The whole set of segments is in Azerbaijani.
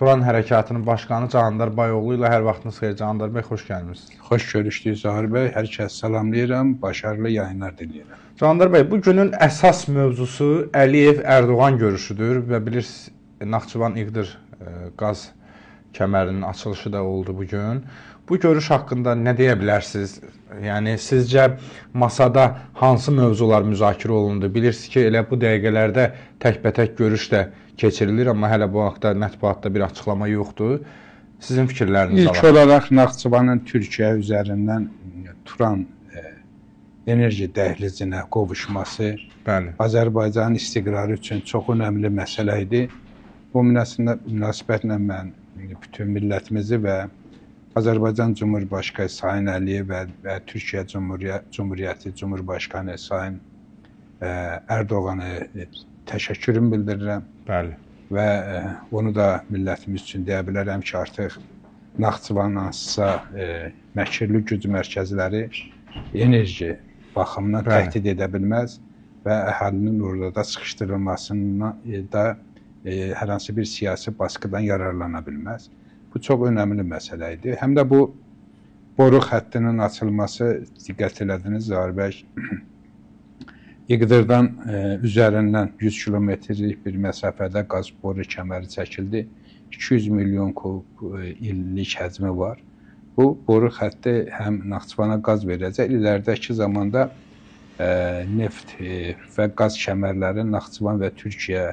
Turan Hərəkatının başqanı Candar Bayoğlu ilə hər vaxtınız xeyir. Candar bəy, xoş gəlmisiniz. Xoş görüşdük Zahir bəy. Hər kəs salamlayıram, başarılı yayınlar diləyirəm. Candar bəy, bu günün əsas mövzusu Əliyev-Ərdoğan görüşüdür və bilirsiniz, Naxçıvan-İğdır qaz kəmərinin açılışı da oldu bu gün. Bu görüş haqqında nə deyə bilərsiniz? Yəni, sizcə masada hansı mövzular müzakirə olundu? Bilirsiniz ki, elə bu dəqiqələrdə təkbətək görüş də keçirilir, amma hələ bu haqda mətbuatda bir açıqlama yoxdur. Sizin fikirləriniz var. İlk olaraq Naxçıvanın Türkiyə üzərindən Turan enerji dəhlizinə qovuşması Azərbaycanın istiqrarı üçün çox önəmli məsələ idi. Bu münasibətlə mən bütün millətimizi və Azərbaycan Cumhurbaşqanı Sayın Əliyev və Türkiyə Cumhuriyyəti Cumhurbaşqanı Sayın Ərdoğanı təşəkkürümü bildirirəm. Bəli. Və onu da millətimiz üçün deyə bilərəm ki, artıq Naxçıvan hansısa məkirli güc mərkəzləri enerji baxımından təhdid edə bilməz və əhalinin orada da sıxışdırılmasına da hər hansı bir siyasi baskıdan yararlana bilməz. Bu çox önəmli məsələ idi. Həm də bu boru xəttinin açılması, diqqət elədiniz Zahir bəy, İğdırdan üzərindən 100 kilometrlik bir məsafədə qaz boru kəməri çəkildi. 200 milyon kub illik həcmi var. Bu boru xətti həm Naxçıvana qaz verəcək, iləridəki zamanda neft və qaz kəmərləri Naxçıvan və Türkiyə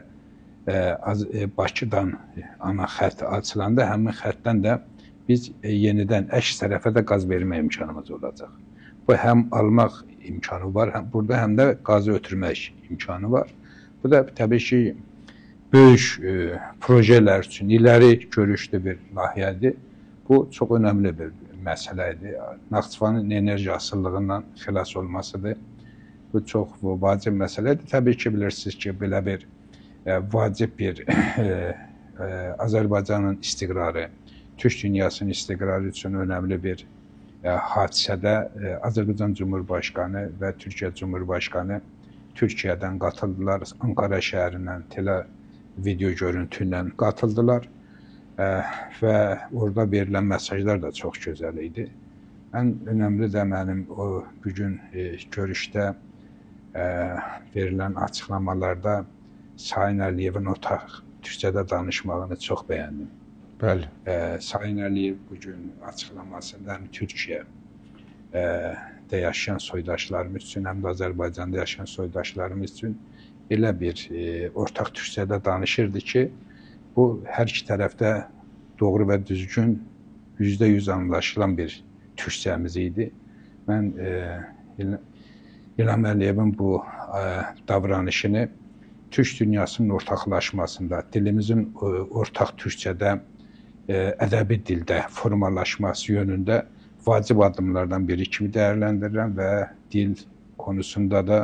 Bakıdan ana xətt açılanda həmin xəttdən də biz yenidən əks tərəfə də qaz vermə imkanımız olacaq. Bu həm almaq imkanı var, burada həm də qazı ötürmək imkanı var. Bu da təbii ki, böyük projelər üçün iləri görüşlü bir layihədir. Bu çox önəmli bir məsələ idi. Naxçıvanın enerji asıllığından xilas olmasıdır. Bu çox vacib məsələdir. Təbii ki, bilirsiniz ki, belə bir vacib bir Azərbaycanın istiqrarı, Türk dünyasının istiqrarı üçün önəmli bir hadisədə Azərbaycan Cumhurbaşqanı və Türkiyə Cumhurbaşqanı Türkiyədən qatıldılar. Ankara şəhərindən video görüntü ilə qatıldılar və orada verilən mesajlar da çox gözəl idi. Ən önəmli də mənim o bugün görüşdə verilən açıqlamalarda Sayın Əliyevin otaq türkçədə danışmağını çox bəyəndim. Bəli. Sayın Əliyev bugün açıqlamasında həm Türkiyədə yaşayan soydaşlarımız üçün, həm də Azərbaycanda yaşayan soydaşlarımız üçün elə bir ortaq türkçədə danışırdı ki, bu hər iki tərəfdə doğru və düzgün, %100 anlaşılan bir türkçəmiz idi. Mən İlham Əliyevin bu davranışını Türk dünyasının ortaqlaşmasında, dilimizin ortaq türkçədə, ədəbi dildə formalaşması yönündə vacib addımlardan biri kimi dəyərləndirirəm və dil konusunda da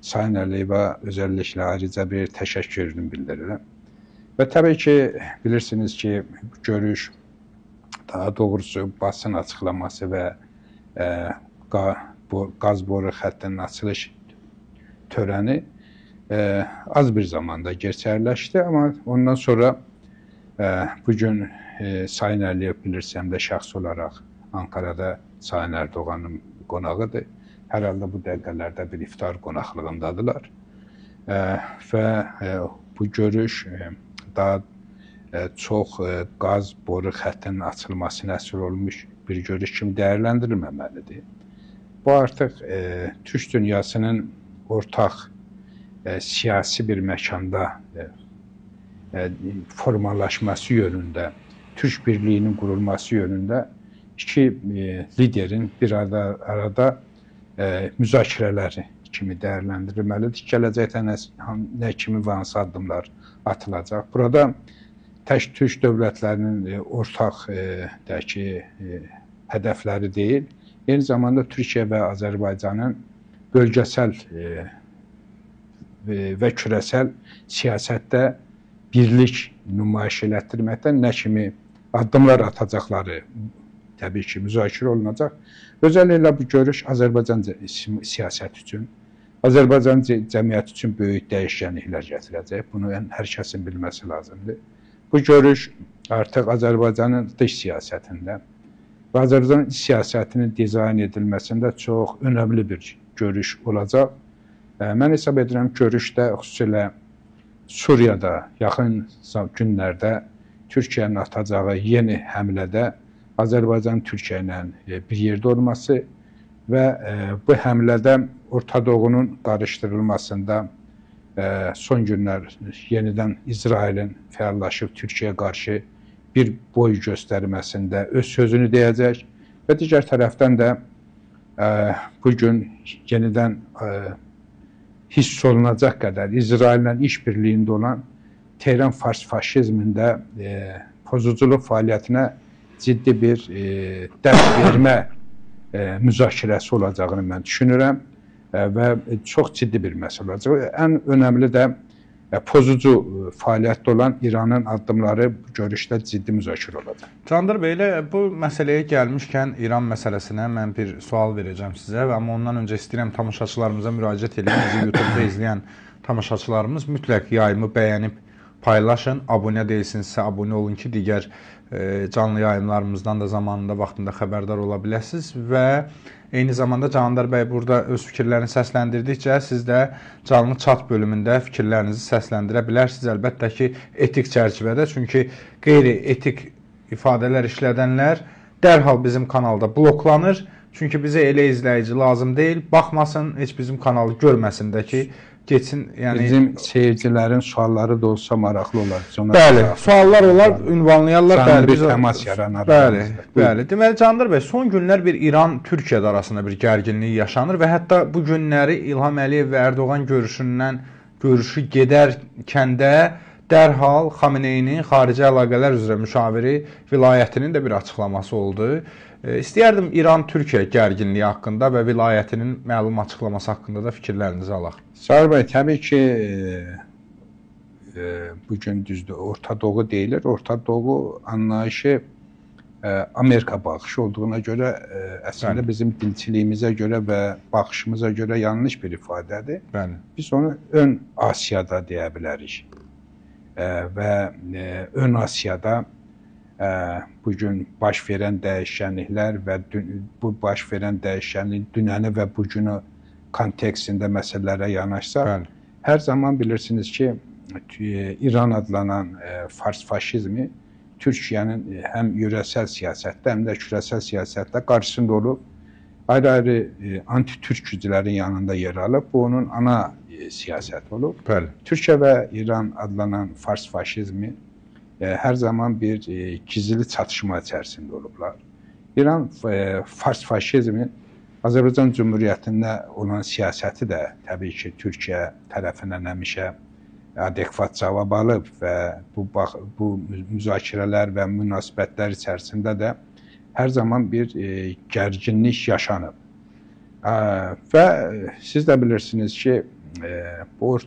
Sayın Əliyevə özəlliklə ayrıca bir təşəkkürünü bildirirəm. Və təbii ki, bilirsiniz ki, görüş, daha doğrusu basın açıqlaması və qaz boru xəttinin açılış törəni az bir zamanda gerçəkləşdi, amma ondan sonra bugün Sayın Əliyev bilirsəm də şəxs olaraq Ankara'da Sayın Ərdoğanın qonağıdır. Hər halda bu dəqiqələrdə bir iftar qonaqlığındadılar və bu görüş daha çox qaz boru xəttinin açılmasına əsr olmuş bir görüş kimi dəyərləndirilməməlidir. Bu artıq Türk dünyasının ortaq siyasi bir məkanda formalaşması yönündə, Türk birliyinin qurulması yönündə iki liderin bir arada müzakirələri kimi dəyərləndirilməlidir. Gələcəkdə nə kimi və hansı addımlar atılacaq. Burada tək Türk dövlətlərinin ortaq hədəfləri deyil, eyni zamanda Türkiyə və Azərbaycanın bölgəsəl və kürəsəl siyasətdə birlik nümayiş elətdirməkdən nə kimi addımlar atacaqları təbii ki, müzakirə olunacaq. Özəlliklə bu görüş Azərbaycan siyasəti üçün, Azərbaycan cəmiyyəti üçün böyük dəyişkənliklər gətirəcək. Bunu hər kəsin bilməsi lazımdır. Bu görüş artıq Azərbaycanın dış siyasətində və Azərbaycan siyasətinin dizayn edilməsində çox önəmli bir görüş olacaq. Mən hesab edirəm görüşdə xüsusilə Suriyada yaxın günlərdə Türkiyənin atacağı yeni həmlədə Azərbaycan Türkiyə ilə bir yerdə olması və bu həmlədə Orta Doğunun qarışdırılmasında son günlər yenidən İsrailin fəallaşıb Türkiyəyə qarşı bir boy göstərməsində öz sözünü deyəcək və digər tərəfdən də bugün yenidən hiss olunacaq qədər İsraillə işbirliyində olan Tehran fars faşizmində pozuculuq fəaliyyətinə ciddi bir dərs vermə müzakirəsi olacağını mən düşünürəm və çox ciddi bir məsələ olacaq. Ən önəmli də pozucu fəaliyyətdə olan İranın addımları bu görüşdə ciddi müzakirə olacaq. Candır bəy, bu məsələyə gəlmişkən İran məsələsinə mən bir sual verəcəm sizə və amma ondan öncə istəyirəm tamaşaçılarımıza müraciət edin. Bizi YouTube-da izləyən tamaşaçılarımız mütləq yayımı bəyənib paylaşın. Abunə deyilsinizsə abunə olun ki, digər canlı yayımlarımızdan da zamanında, vaxtında xəbərdar ola biləsiniz və eyni zamanda Candır bəy burada öz fikirlərini səsləndirdikcə siz də canlı chat bölümündə fikirlərinizi səsləndirə bilərsiniz. Əlbəttə ki, etik çərçivədə, çünki qeyri-etik ifadələr işlədənlər dərhal bizim kanalda bloklanır. Çünki bizə elə izləyici lazım deyil, baxmasın, heç bizim kanalı görməsin də ki, geçsin, yəni bizim seyircilərin sualları da olsa maraqlı olar. Bəli, suallar olar, ünvanlayarlar, bəli, bir təmas yaranar. Bəli. Deməli Candır bəy, son günlər bir İran-Türkiyə arasında bir gərginlik yaşanır və hətta bu günləri İlham Əliyev və Ərdoğan görüşü gedərkən də dərhal Xameneyinin xarici əlaqələr üzrə müşaviri vilayətinin də bir açıqlaması oldu. İstəyərdim İran-Türkiyə gərginliyi haqqında və vilayətinin məlum açıqlaması haqqında da fikirlərinizi alaq. Sağır bəy, təbii ki, bugün düzdür, Orta Doğu deyilir. Orta Doğu anlayışı Amerika baxışı olduğuna görə əslində bizim dilçiliyimizə görə və baxışımıza görə yanlış bir ifadədir. Bəli. Biz onu ön Asiyada deyə bilərik. Və ön Asiyada bugün baş verən dəyişənliklər və bu baş verən dəyişənlik dünəni və bugünü kontekstində məsələlərə yanaşsaq, hər zaman bilirsiniz ki, İran adlanan fars faşizmi Türkiyənin həm yörəsəl siyasətdə, həm də küresel siyasətdə qarşısında olub, ayrı-ayrı anti-Türk güclərin yanında yer alıb. Bu onun ana siyasəti olub. Bəli. Türkiyə və İran adlanan fars faşizmi hər zaman bir gizli çatışma içərisində olublar. İran fars faşizmi Azərbaycan Cümhuriyyətində olan siyasəti də təbii ki, Türkiyə tərəfindən həmişə adekvat cavab alıb və bu müzakirələr və münasibətlər içərisində də hər zaman bir gərginlik yaşanıb. Və siz də bilirsiniz ki, bu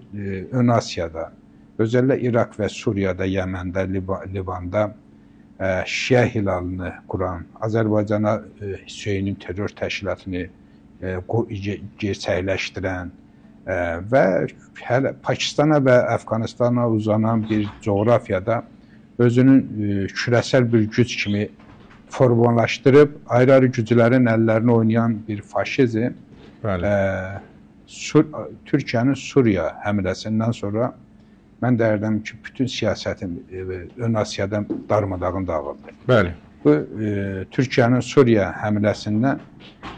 ön Asiyada, özəllə İraq və Suriyada, Yəməndə, Livanda Şiə hilalını quran, Azərbaycana Hüseynin terror təşkilatını gerçəkləşdirən və Pakistana və Əfqanistana uzanan bir coğrafiyada özünün küresel bir güc kimi formalaşdırıb, ayrı-ayrı güclərin əllərini oynayan bir faşizm Türkiyənin Suriya həmləsindən sonra mən deyərdim ki, bütün siyasətin ön Asiyada darmadağın dağıldı. Bəli. Bu Türkiyənin Suriya həmləsindən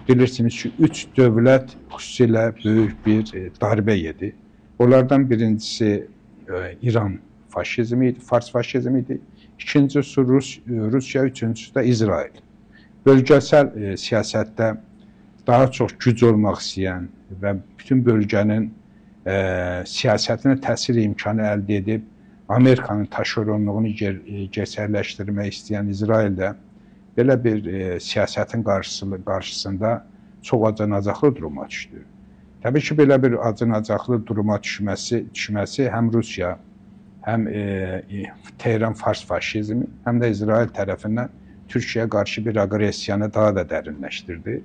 bilirsiniz ki, 3 dövlət xüsusilə böyük bir darbə yedi. Onlardan birincisi İran faşizmi idi, fars faşizmi idi. İkincisi Rusiya, üçüncüsü də İsrail. Bölgəsel siyasətdə daha çox güc olmaq istəyən və bütün bölgənin siyasətinə təsir imkanı əldə edib Amerikanın taşeronluğunu gerçəkləşdirmək istəyən İsrail də belə bir siyasətin qarşısında çox acınacaqlı duruma düşdü. Təbii ki, belə bir acınacaqlı duruma düşməsi həm Rusiya, həm Tehran fars faşizmi, həm də İsrail tərəfindən Türkiyəyə qarşı bir aqressiyanı daha da dərinləşdirdi.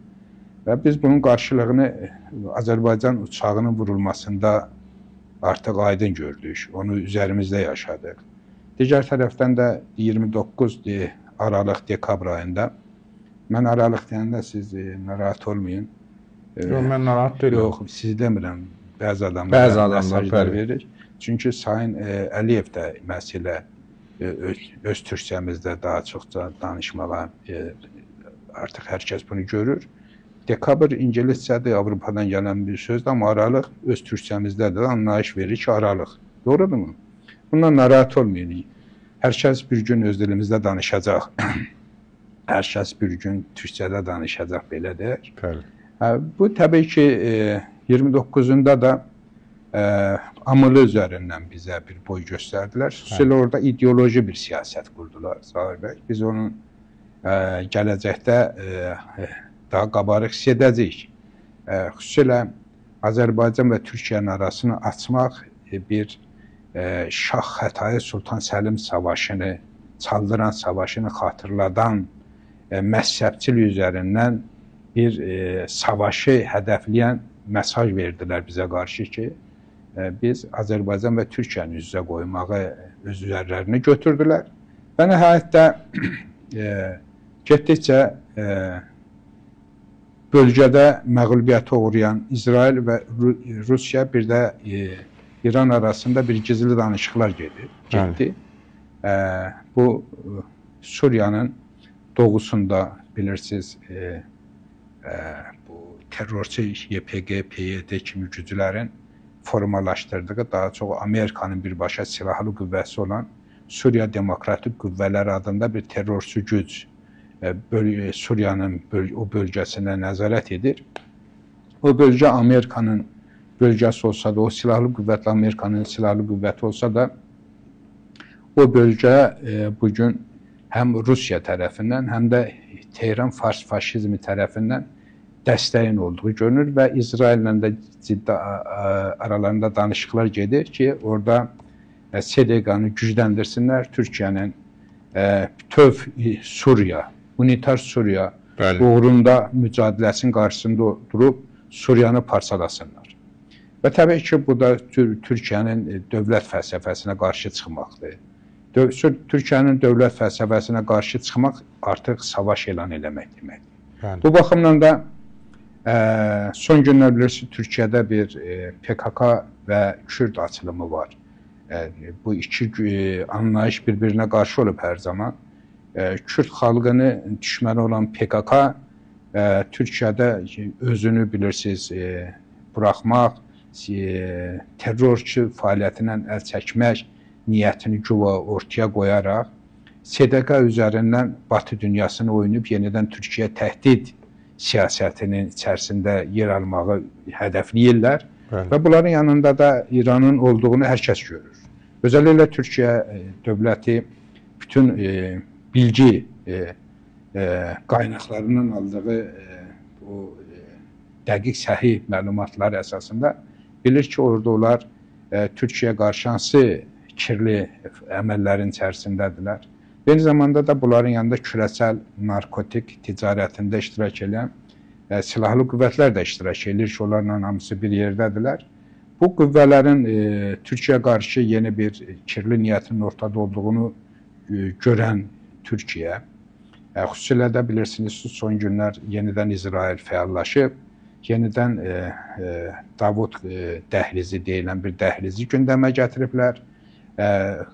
Və biz bunun qarşılığını Azərbaycan uçağının vurulmasında artıq aydın gördük. Onu üzərimizdə yaşadıq. Digər tərəfdən də 29 Aralıq dekabr ayında, mən Aralıq deyəndə siz narahat olmayın. Yox, mən narahat deyiləm. Yox, siz demirəm, bəzi adamlar mesajlar verir. Çünki Sayın Əliyev də məsələ öz Türkçəmizdə daha çoxca danışmalar, artıq hər kəs bunu görür. Dekabr ingiliscədir, Avropadan gələn bir sözdür, amma Aralıq öz Türkçəmizdədir, anlayış verir ki, Aralıq. Doğrudurmu? Bundan narahat olmayın. Hər kəs bir gün öz dilimizdə danışacaq. Hər kəs bir gün Türkçədə danışacaq, belədir. Bəli. Bu təbii ki, 29-unda da amılı üzərindən bizə bir boy göstərdilər. Xüsusilə orada ideoloji bir siyasət qurdular, Zahir bəy. Biz onun gələcəkdə daha qabarıq hiss edəcəyik. Xüsusilə Azərbaycan və Türkiyənin arasını açmaq bir Şah Xətai Sultan Səlim savaşını, çaldıran savaşını xatırladan məzhəbçilik üzərindən bir savaşı hədəfləyən mesaj verdilər bizə qarşı ki, biz Azərbaycan və Türkiyəni üz-üzə qoymağı öz üzərlərinə götürdülər. Və nəhayətdə getdikcə bölgədə məğlubiyyətə uğrayan İsrail və Rusiya, bir də İran arasında bir gizli danışıqlar getdi. Bu Suriyanın doğusunda bilirsiniz bu terrorçu YPG, PYD kimi güclərin formalaşdırdığı, daha çox Amerikanın birbaşa silahlı qüvvəsi olan Suriya Demokratik Qüvvələri adında bir terrorçu güc Suriyanın o bölgəsinə nəzarət edir. O bölgə Amerikanın bölgəsi olsa da, o silahlı qüvvətlə Amerikanın silahlı qüvvəti olsa da, o bölgə bugün həm Rusiya tərəfindən, həm də Tehran fars faşizmi tərəfindən dəstəyin olduğu görünür və İsraillə də ciddi aralarında danışıqlar gedir ki, orada SDQ-nı gücləndirsinlər, Türkiyənin bütöv Suriya, unitar Suriya uğrunda mücadiləsinin qarşısında durub Suriyanı parçalasınlar. Və təbii ki, bu da Türkiyənin dövlət fəlsəfəsinə qarşı çıxmaqdır. Türkiyənin dövlət fəlsəfəsinə qarşı çıxmaq artıq savaş elan eləmək deməkdir. Bu baxımdan da son günlər bilirsiniz, Türkiyədə bir PKK və Kürd açılımı var. Bu iki anlayış bir-birinə qarşı olub hər zaman. Kürd xalqını düşməni olan PKK Türkiyədə özünü bilirsiniz buraxmaq, terrorçu fəaliyyətindən əl çəkmək niyyətini güya ortaya qoyaraq SDQ üzərindən Batı dünyasını oynayıb yenidən Türkiyə təhdid siyasətinin içərisində yer almağı hədəfləyirlər. Və bunların yanında da İranın olduğunu hər kəs görür. Özəlliklə Türkiyə dövləti bütün bilgi qaynaqlarından aldığı o dəqiq səhih məlumatlar əsasında bilir ki, orada onlar Türkiyəyə qarşı hansı kirli əməllərin içərisindədirlər. Eyni zamanda da bunların yanında küresel narkotik ticarətində iştirak edən silahlı qüvvətlər də iştirak edir ki, onlarla hamısı bir yerdədirlər. Bu qüvvələrin Türkiyə qarşı yeni bir kirli niyyətinin ortada olduğunu görən Türkiyə, xüsusilə də bilirsiniz, son günlər yenidən İsrail fəallaşıb, yenidən Davud dəhlizi deyilən bir dəhlizi gündəmə gətiriblər.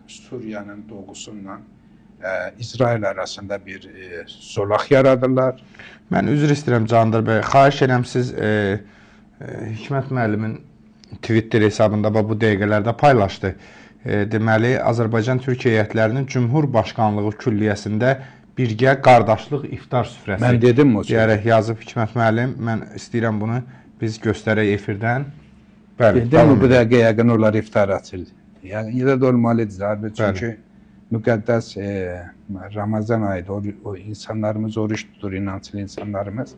Suriyanın doğusundan İsrail arasında bir zolaq yaradırlar. Mən üzr istəyirəm Candır bəy. Xahiş edirəm siz Hikmət müəllimin Twitter hesabında bu dəqiqələrdə paylaşdı. Deməli, Azərbaycan-Türkiyə heyətlərinin Cümhurbaşqanlığı külliyəsində birgə qardaşlıq iftar süfrəsi. Mən dedim o deyərək yazıb Hikmət müəllim. Mən istəyirəm bunu biz göstərək efirdən. Bəli. Dedim bu dəqiqə yəqin onlar iftar açıldı. Yəni yenə də olmalıdır Zahir, çünki müqəddəs Ramazan ayıdır. O insanlarımız oruç tutur, inanclı insanlarımız.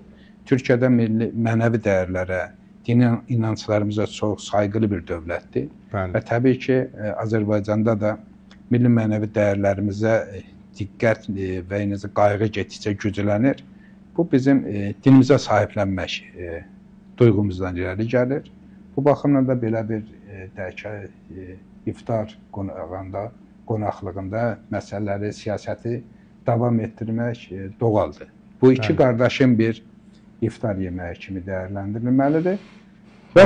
Türkiyədə milli mənəvi dəyərlərə, dini inanclarımıza çox sayğılı bir dövlətdir. Və təbii ki, Azərbaycanda da milli mənəvi dəyərlərimizə diqqət və eynicə qayğı getdikcə güclənir. Bu bizim dinimizə sahiblənmək duyğumuzdan irəli gəlir. Bu baxımdan da belə bir iftar qonağında qonaqlığında məsələləri, siyasəti davam etdirmək doğaldır. Bu iki qardaşın bir iftar yeməyi kimi dəyərləndirilməlidir. Və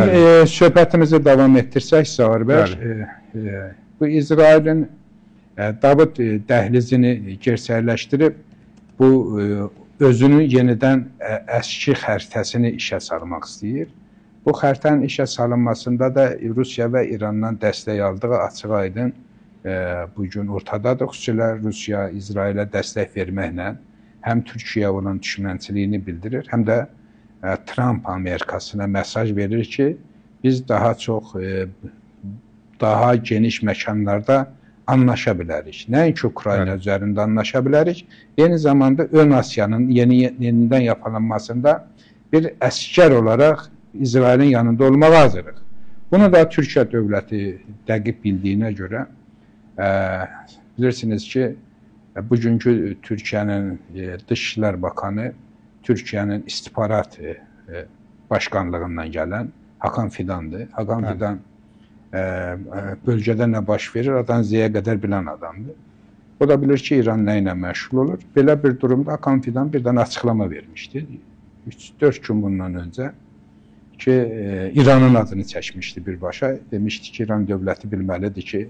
söhbətimizi davam etdirsək, Zaur bəy, bu İsrailin Davud dəhlizini gerçəkləşdirib, bu özünün yenidən əski xəritəsini işə salmaq istəyir. Bu xəritənin işə salınmasında da Rusiya və İrandan dəstək aldığı açıq-aydın bugün ortadadır. Xüsusilə Rusiya İsrailə dəstək verməklə həm Türkiyə olan düşmənçiliyini bildirir, həm də Trump Amerikasına mesaj verir ki, biz daha çox, daha geniş məkanlarda anlaşa bilərik. Nəinki Ukrayna üzərində anlaşa bilərik, eyni zamanda Ön Asiyanın yenidən yapılanmasında bir əskər olaraq İsrailin yanında olmağa hazırıq. Bunu da Türkiyə dövləti dəqiq bildiyinə görə, bilirsiniz ki, bugünkü Türkiyənin Dışişlər Bakanı, Türkiyənin istihbarat başkanlığından gələn Hakan Fidandır. Hakan Fidan bölgədə nə baş verir, A-dan Z-yə qədər bilən adamdır. O da bilir ki, İran nə ilə məşğul olur. Belə bir durumda Hakan Fidan birdən açıqlama vermişdi. 3-4 gün bundan öncə ki, İranın adını çəkmişdi birbaşa. Demişdi ki, İran dövləti bilməlidir ki,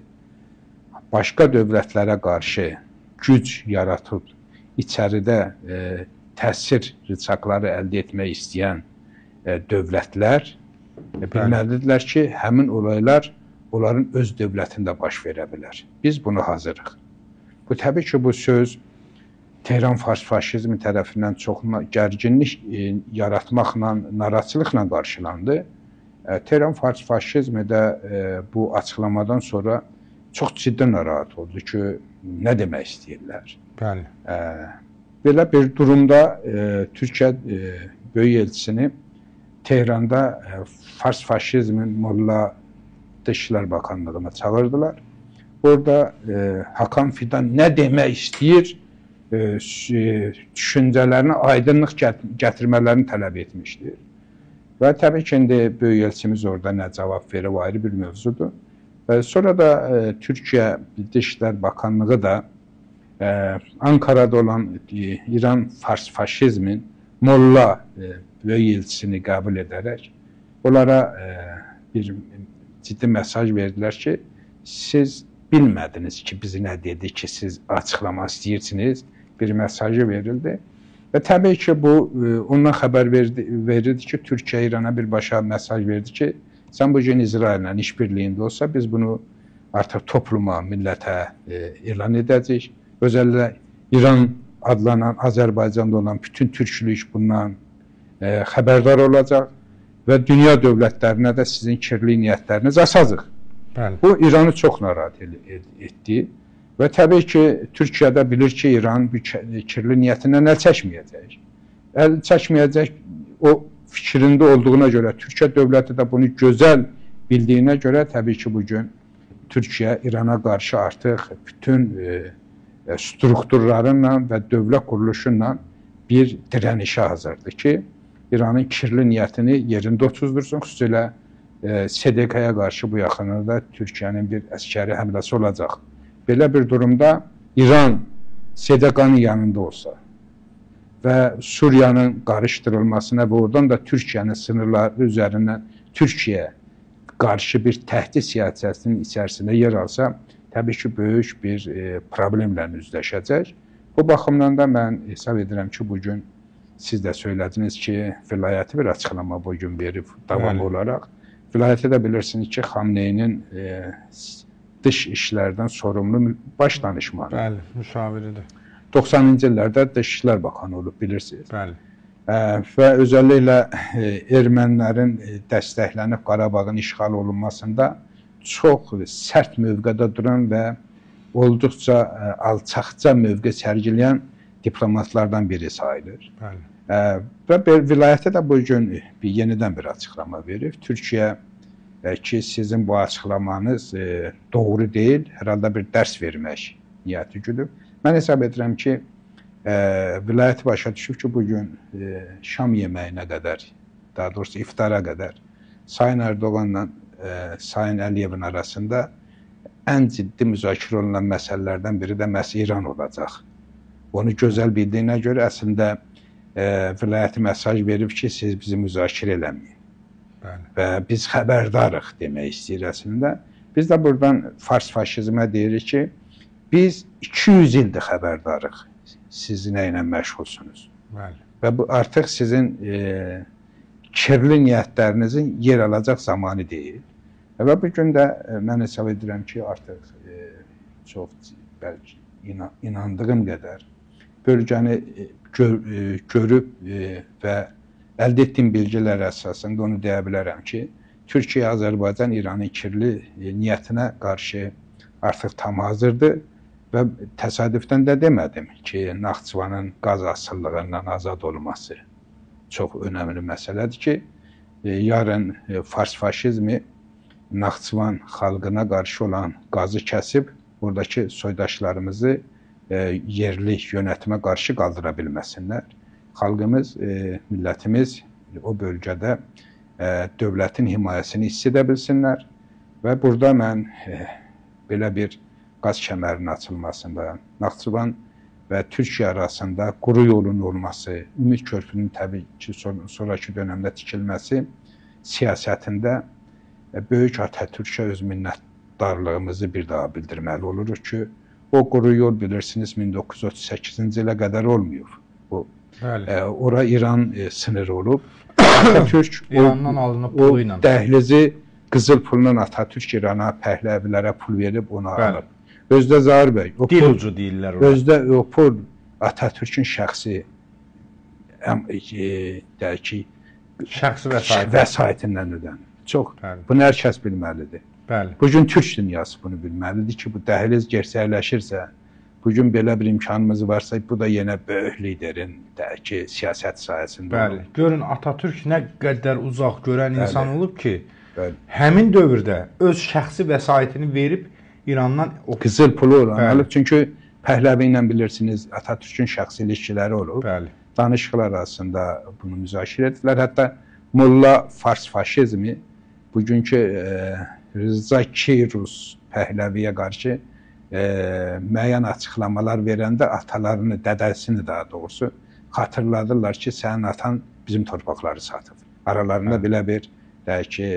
başqa dövlətlərə qarşı güc yaratıb içəridə təsir rıçaqları əldə etmək istəyən dövlətlər bilməlidirlər ki, həmin olaylar onların öz dövlətində baş verə bilər. Biz buna hazırıq. Bu, təbii ki, bu söz Tehran faşizmi tərəfindən çox gərginlik yaratmaqla, narahatçılıqla qarşılandı. Tehran faşizmi də bu açıqlamadan sonra çox ciddi narahat oldu ki, nə demək istəyirlər. Bəli. Belə bir durumda Türkiyə böyük elçisini Tehranda Fars faşizmin Molla Dışişlər Bakanlığına çağırdılar. Orada Hakan Fidan nə demək istəyir, düşüncələrini aydınlıq gətirmələrini tələb etmişdir. Və təbii ki, indi böyük elçimiz orada nə cavab verir, o ayrı bir mövzudur. Sonra da Türkiyə Dışişlər Bakanlığı da Ankara'da olan İran Fars faşizmin Molla böyük elçisini qəbul edərək onlara bir ciddi mesaj verdilər ki, siz bilmədiniz ki, bizi nə dedi ki, siz açıqlamaq istəyirsiniz, bir mesajı verildi. Və təbii ki, bu ondan xəbər verirdi ki, Türkiyə İrana birbaşa mesaj verdi ki, sən bugün İsraillə işbirliyində olsa, biz bunu artıq topluma, millətə elan edəcəyik. Özəllə İran adlanan, Azərbaycanda olan bütün türkçülük bundan xəbərdar olacaq və dünya dövlətlərinə də sizin kirli niyyətləriniz asacaq. Bu, İranı çox narahat etdi və təbii ki, Türkiyədə bilir ki, İran bu kirli niyyətindən əl çəkməyəcək. Əl çəkməyəcək, o fikrində olduğuna görə, Türkiyə dövləti də bunu gözəl bildiyinə görə, təbii ki, bugün Türkiyə İrana qarşı artıq bütün strukturlarıyla və dövlət quruluşuyla bir dirənişə hazırdır ki, İranın kirli niyyətini yerində otuzdursun, xüsusilə SDK-ya qarşı bu yaxınlıqda Türkiyənin bir əskəri həmləsi olacaq. Belə bir durumda İran SDK-nın yanında olsa və Suriyanın qarışdırılmasına və oradan da Türkiyənin sınırları üzərindən Türkiyəyə qarşı bir təhdid siyasətinin içərisində yer alsa, təbii ki, böyük bir problemlə üzləşəcək. Bu baxımdan da mən hesab edirəm ki, bugün siz də söylədiniz ki, vilayəti bir açıqlama bugün verib davam olaraq. Vilayəti də bilirsiniz ki, Xamneyinin dış işlərdən sorumlu baş danışmanı. Bəli, müşaviridir. 90-cı illərdə Dışişlər Bakanı olub, bilirsiniz. Bəli. Və özəlliklə ermənilərin dəstəklənib Qarabağın işğal olunmasında çox sərt mövqədə duran və olduqca alçaqca mövqe sərgiləyən diplomatlardan biri sayılır. Və vilayətə də bugün yenidən bir açıqlama verir. Türkiyə ki, sizin bu açıqlamanız doğru deyil, hər halda bir dərs vermək niyyəti güdüb. Mən hesab edirəm ki, vilayəti başa düşüb ki, bugün şam yeməyinə qədər, daha doğrusu iftara qədər Sayın Erdoğanla Sayın Əliyevin arasında ən ciddi müzakirə olunan məsələlərdən biri də məhz İran olacaq. Onu gözəl bildiyinə görə əslində vilayəti mesaj verib ki, siz bizi müzakirə eləməyin. Və biz xəbərdarıq demək istəyir əslində. Biz də buradan fars faşizmə deyirik ki, biz 200 ildir xəbərdarıq. Siz nə ilə məşğulsunuz. Və bu artıq sizin kirli niyyətlərinizin yer alacaq zamanı deyil. Və bu gün də mən hesab edirəm ki, artıq çox bəlkə inandığım qədər bölgəni görüb və əldə etdiyim bilgilər əsasında onu deyə bilərəm ki, Türkiyə, Azərbaycan İranın kirli niyyətinə qarşı artıq tam hazırdır və təsadüfdən də demədim ki, Naxçıvanın qaz asıllığından azad olması çox önəmli məsələdir ki, yarın fars faşizmi Naxçıvan xalqına qarşı olan qazı kəsib, buradakı soydaşlarımızı yerli yönetimə qarşı qaldıra bilməsinlər. Xalqımız, millətimiz o bölgədə dövlətin himayəsini hiss edə bilsinlər və burada mən belə bir qaz kəmərinin açılmasında, Naxçıvan və Türkiyə arasında quru yolun olması, Ümid Körpünün təbii ki, sonraki dönəmdə tikilməsi siyasətində böyük Atatürkə öz minnətdarlığımızı bir daha bildirməli oluruq ki, o quru yol bilirsiniz 1938-ci ilə qədər olmuyor. Ora İran sınırı olub. Atatürk İrandan alınıb pulu ilə. O dəhlizi qızıl pulla Atatürk İrana, Pəhləvilərə pul verib onu alıb. Özdə Zahir bəy, dil ucu deyirlər ona. Özdə o pul Atatürkün şəxsi deyək ki, şəxsi vəsaitindən ödənir. Çox. Bunu hər kəs bilməlidir. Bugün Türk dünyası bunu bilməlidir ki, bu dəhliz gerçəkləşirsə, bugün belə bir imkanımız varsa, bu da yenə böyük liderin deyək ki, siyasət sahəsində olur. Görün, Atatürk nə qədər uzaq görən insan olub ki, həmin dövrdə öz şəxsi vəsaitini verib İrandan qızıl pulu alıb. Çünki Pəhləvi ilə bilirsiniz, Atatürkün şəxsi ilişkiləri olub. Danışıqlar arasında bunu müzakirə etdilər. Hətta Molla fars faşizmi bugünkü Rıza Kirus Pəhləviyə qarşı müəyyən açıqlamalar verəndə atalarını, dədəsini daha doğrusu xatırladırlar ki, sənin atan bizim torpaqları satıb. Aralarında belə bir, deyək ki,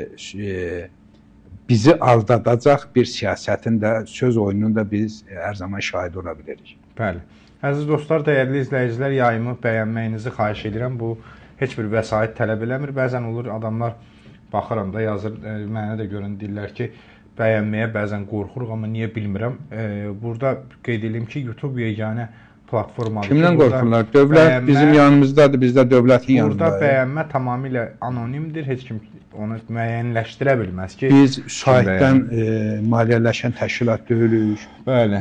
bizi aldadacaq bir siyasətin də, söz oyunun da biz hər zaman şahid ola bilirik. Bəli. Əziz dostlar, dəyərli izləyicilər, yayımı bəyənməyinizi xahiş edirəm. Bu, heç bir vəsait tələb eləmir. Bəzən olur, adamlar baxıram da yazır, mənə də görün, deyirlər ki, bəyənməyə bəzən qorxuruq, amma niyə bilmirəm. Burada qeyd edeyim ki, YouTube yeganə platformadır. Kimdən qorxurlar? Dövlət bizim yanımızdadır, biz də dövlətin yanındayıq. Burada bəyənmə tamamilə anonimdir, heç kim onu müəyyənləşdirə bilməz ki, biz şahiddən maliyyələşən təşkilat deyilik,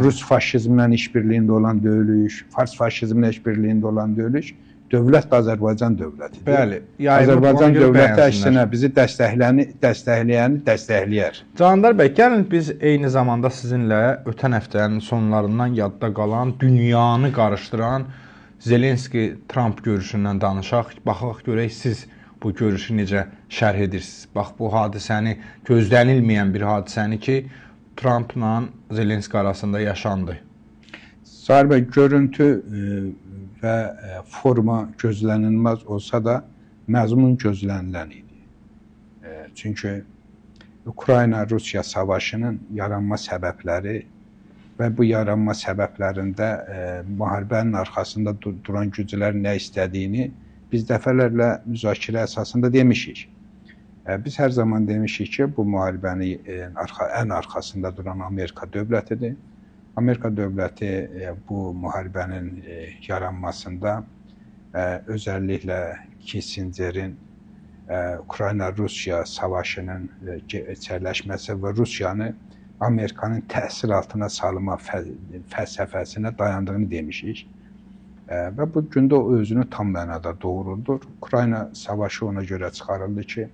Rus faşizmlə işbirliyində olan deyilik, Fars faşizmlə işbirliyində olan deyilik. Dövlət də Azərbaycan dövlətidir. Bəli. Azərbaycan dövləti əksinə bizi dəstəkləyəni dəstəkləyər. Candar bəy, gəlin biz eyni zamanda sizinlə ötən həftənin sonlarından yadda qalan, dünyanı qarışdıran Zelenski-Trump görüşündən danışaq. Baxaq görək siz bu görüşü necə şərh edirsiniz. Bax, bu hadisəni, gözlənilməyən bir hadisəni ki, Trumpla Zelenski arasında yaşandı. Zahir bəy, görüntü və forma gözlənilməz olsa da məzmun gözlənilən idi. Çünki Ukrayna-Rusiya savaşının yaranma səbəbləri və bu yaranma səbəblərində müharibənin arxasında duran güclər nə istədiyini biz dəfələrlə müzakirə əsasında demişik. Biz hər zaman demişik ki, bu müharibəni ən arxasında duran Amerika dövlətidir. Amerika dövləti bu müharibənin yaranmasında özəlliklə Kissingerin Ukrayna-Rusiya savaşının içərləşməsi və Rusiyanı Amerikanın təsir altına salma fəlsəfəsinə dayandığını demişik. Və bu gündə o özünü tam mənada doğruldur. Ukrayna savaşı ona görə çıxarıldı ki,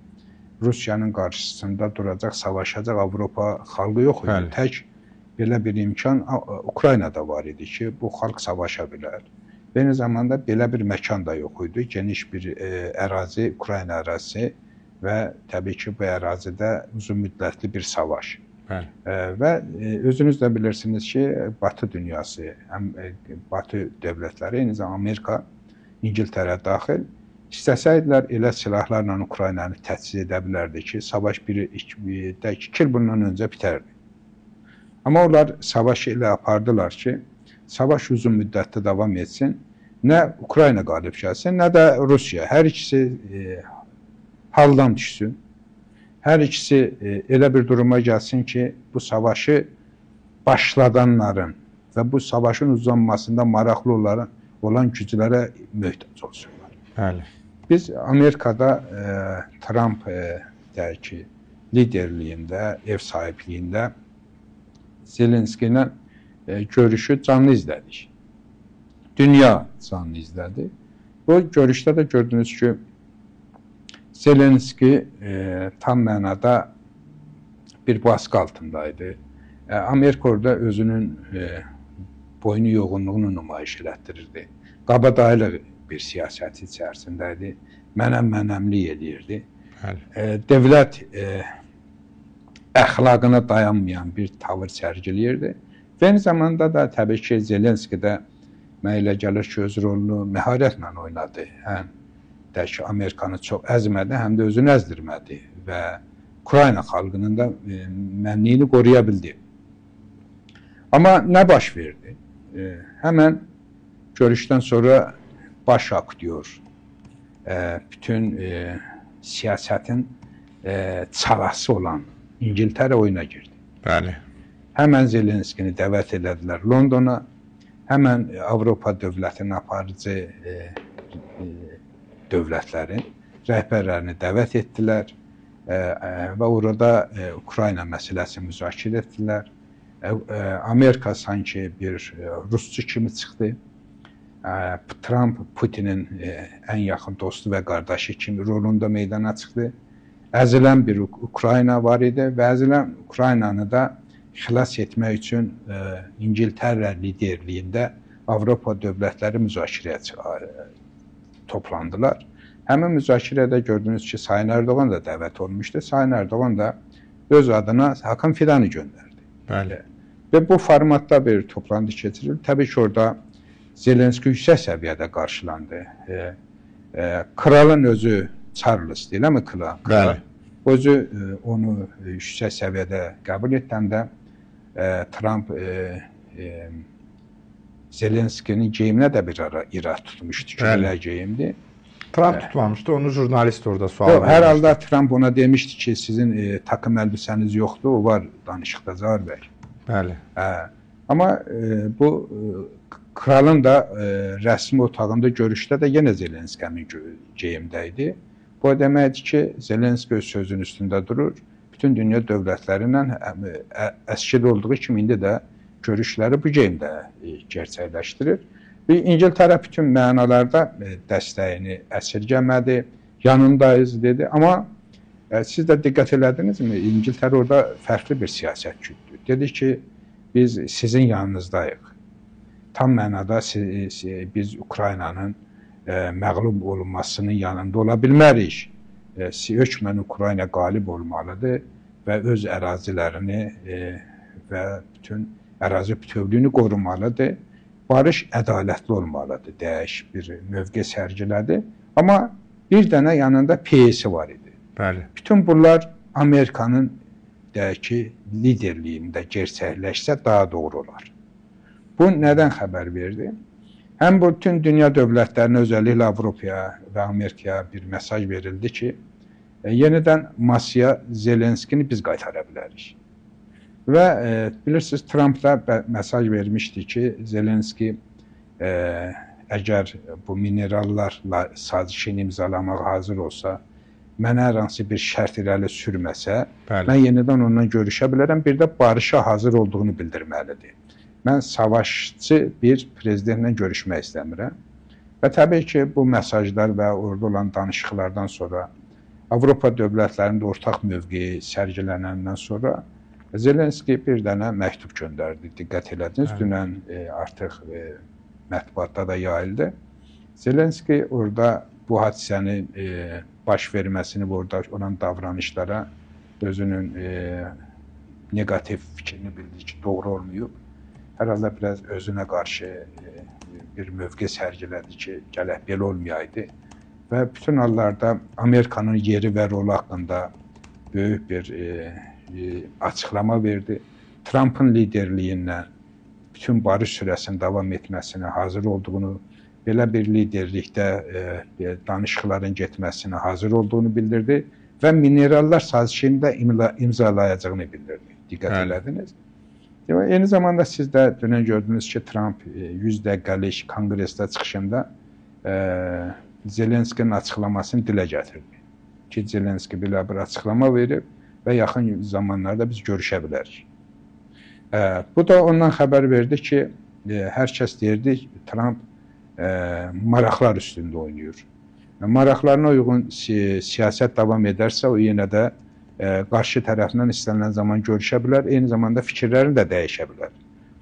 Rusiyanın qarşısında duracaq, savaşacaq Avropa xalqı yox idi. Tək belə bir imkan Ukraynada var idi ki, bu xalq savaşa bilər. Eyni zamanda belə bir məkan da yox idi. Geniş bir ərazi, Ukrayna ərazisi və təbii ki, bu ərazidə uzun müddətli bir savaş. Bəli. Və özünüz də bilirsiniz ki, Batı dünyası, həm Batı dövlətləri, eyni zamanda Amerika, İngiltərə daxil, istəsəydilər elə silahlarla Ukraynanı təchiz edə bilərdi ki, savaş 2 il bundan öncə bitərdi. Amma onlar savaşı elə apardılar ki, savaş uzun müddətdə davam etsin, nə Ukrayna qalib gəlsin, nə də Rusiya. Hər ikisi haldan düşsün. Hər ikisi elə bir duruma gəlsin ki, bu savaşı başladanların və bu savaşın uzanmasında maraqlı olan güclərə möhtac olsunlar. Bəli. Biz Amerikada Trump liderliyində, ev sahibliyində Zelenski ilə görüşü canlı izlədik. Dünya canlı izlədi. Bu görüşdə də gördünüz ki, Zelenski tam mənada bir baskı altındaydı. Amerika orada özünün boynu yoğunluğunu nümayiş elətdirirdi. Qabadaylı bir siyasəti içərisindəydi. Mənəmlik edirdi. Dövlət əxlaqına dayanmayan bir tavır sərgiləyirdi. Və eyni zamanda da təbii ki, Zelenski də mənə elə gəlir ki, öz rolunu məharətlə oynadı. Həm də ki, Amerikanı çox əzmədi, həm də özünü əzdirmədi və Ukrayna xalqının da mənliyini qoruya bildi. Amma nə baş verdi? Həmən görüşdən sonra baş aktyor, bütün siyasətin çalası olan İngiltərə oyuna girdi. Bəli. Həmən Zelenskini dəvət elədilər Londona, həmən Avropa dövlətinin aparıcı dövlətlərin rəhbərlərini dəvət etdilər və orada Ukrayna məsələsi müzakirə etdilər. Amerika sanki bir Rusçu kimi çıxdı. Trump Putinin ən yaxın dostu və qardaşı kimi rolunda meydana çıxdı. Əzilən bir Ukrayna var idi və əzilən Ukraynanı da xilas etmək üçün İngiltərə liderliyində Avropa dövlətləri müzakirəyə toplandılar. Həmin müzakirədə gördünüz ki, Sayın Erdoğan da dəvət olmuşdu. Sayın Erdoğan da öz adına Hakan Fidanı göndərdi. Bəli. Və bu formatda bir toplantı keçirildi. Təbii ki, orada Zelenski yüksək səviyyədə qarşılandı. Kralın özü Charles deyil mi? Kral. Özü onu yüksək səviyyədə qəbul etdən də Trump Zelenskinin geyiminə də bir ara irad tutmuşdu ki, elə geyimdi. Trump tutmamışdı, onu jurnalist orada sual vermişdi. Hər halda Trump ona demişdi ki, sizin takım əlbisəniz yoxdur, o var danışıqda Zaur bəy. Bəli. Amma bu kralın da rəsmi otağında görüşdə də yenə Zelenskinin geyimdə idi. Bu deməkdir ki, Zelenski öz sözünün üstündə durur. Bütün dünya dövlətlərindən əskil olduğu kimi indi də görüşləri bu geyimdə gerçəkləşdirir. İngiltərə bütün mənalarda dəstəyini əsirgəmədi, yanındayız dedi. Amma siz də diqqət elədinizmi? İngiltərə orada fərqli bir siyasət güddü. Dedi ki, biz sizin yanınızdayıq. Tam mənada biz Ukraynanın məğlub olunmasının yanında ola bilmərik. Hökmən Ukrayna qalib olmalıdır və öz ərazilərini və bütün ərazi bütövlüyünü qorumalıdır. Barış ədalətli olmalıdır, dəyişik bir mövqe sərgilədi. Amma bir dənə yanında PS var idi. Bəli. Bütün bunlar Amerikanın liderliyində gerçəkləşsə daha doğru olar. Bu nədən xəbər verdi? Həm bütün dünya dövlətlərinə, özəlliklə Avropaya və Amerikaya bir mesaj verildi ki, yenidən masaya Zelenskini biz qaytara bilərik. Və bilirsiniz, Trump da mesaj vermişdi ki, Zelenski əgər bu minerallarla sazişini imzalamaq hazır olsa, mənə hər hansı bir şərt irəli sürməsə, mən yenidən ondan görüşə bilərəm, bir də barışa hazır olduğunu bildirməlidir. Mən savaşçı bir prezidentlə görüşmək istəmirəm. Və təbii ki, bu mesajlar və orada olan danışıqlardan sonra Avropa dövlətlərində ortaq mövqeyi sərgilənəndən sonra Zelenski bir dənə məktub göndərdi. Diqqət elədiniz, dünən artıq mətbuatda da yayıldı. Zelenski orada bu hadisənin baş verməsini, orada olan davranışlara özünün negativ fikrini bildi ki, doğru olmayıb. Hər halda biraz özünə qarşı bir mövqe sərgilədi ki, gələk belə olmayaydı. Və bütün hallarda Amerikanın yeri və rolu haqqında böyük bir açıqlama verdi. Trump'ın liderliyindən bütün barış sürəsinin davam etməsinə hazır olduğunu, belə bir liderlikdə danışıqların getməsinə hazır olduğunu bildirdi və minerallar sazişini də imzalayacağını bildirdi. Diqqət elədiniz. Eyni zamanda siz də dünən gördünüz ki, Trump 100 dəqiqəlik konqresdə çıxışında Zelenskinin açıqlamasını dilə gətirdi. Ki, Zelenski belə bir açıqlama verib və yaxın zamanlarda biz görüşə bilərik. Bu da ondan xəbər verdi ki, hər kəs deyirdi, Trump maraqlar üstündə oynayır. Maraqlarına uyğun siyasət davam edərsə, o yenə də qarşı tərəfindən istənilən zaman görüşə bilər, eyni zamanda fikirlərini də dəyişə bilər.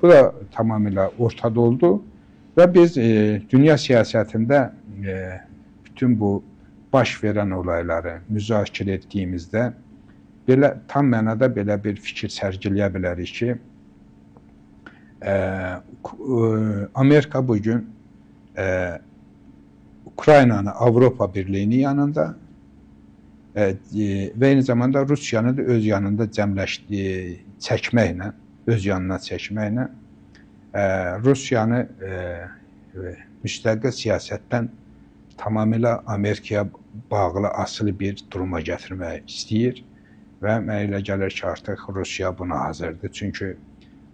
Bu da tamamilə ortada oldu və biz dünya siyasətində bütün bu baş verən olayları müzakirə etdiyimizdə tam mənada belə bir fikir sərgiləyə bilərik ki, Amerika bugün Ukraynanı Avropa Birliyinin yanında və eyni zamanda Rusiyanı da öz yanında çəkməklə, öz yanına çəkməklə Rusiyanı müstəqil siyasətdən tamamilə Amerikaya bağlı asılı bir duruma gətirmək istəyir və mənə elə gəlir ki, artıq Rusiya buna hazırdır. Çünki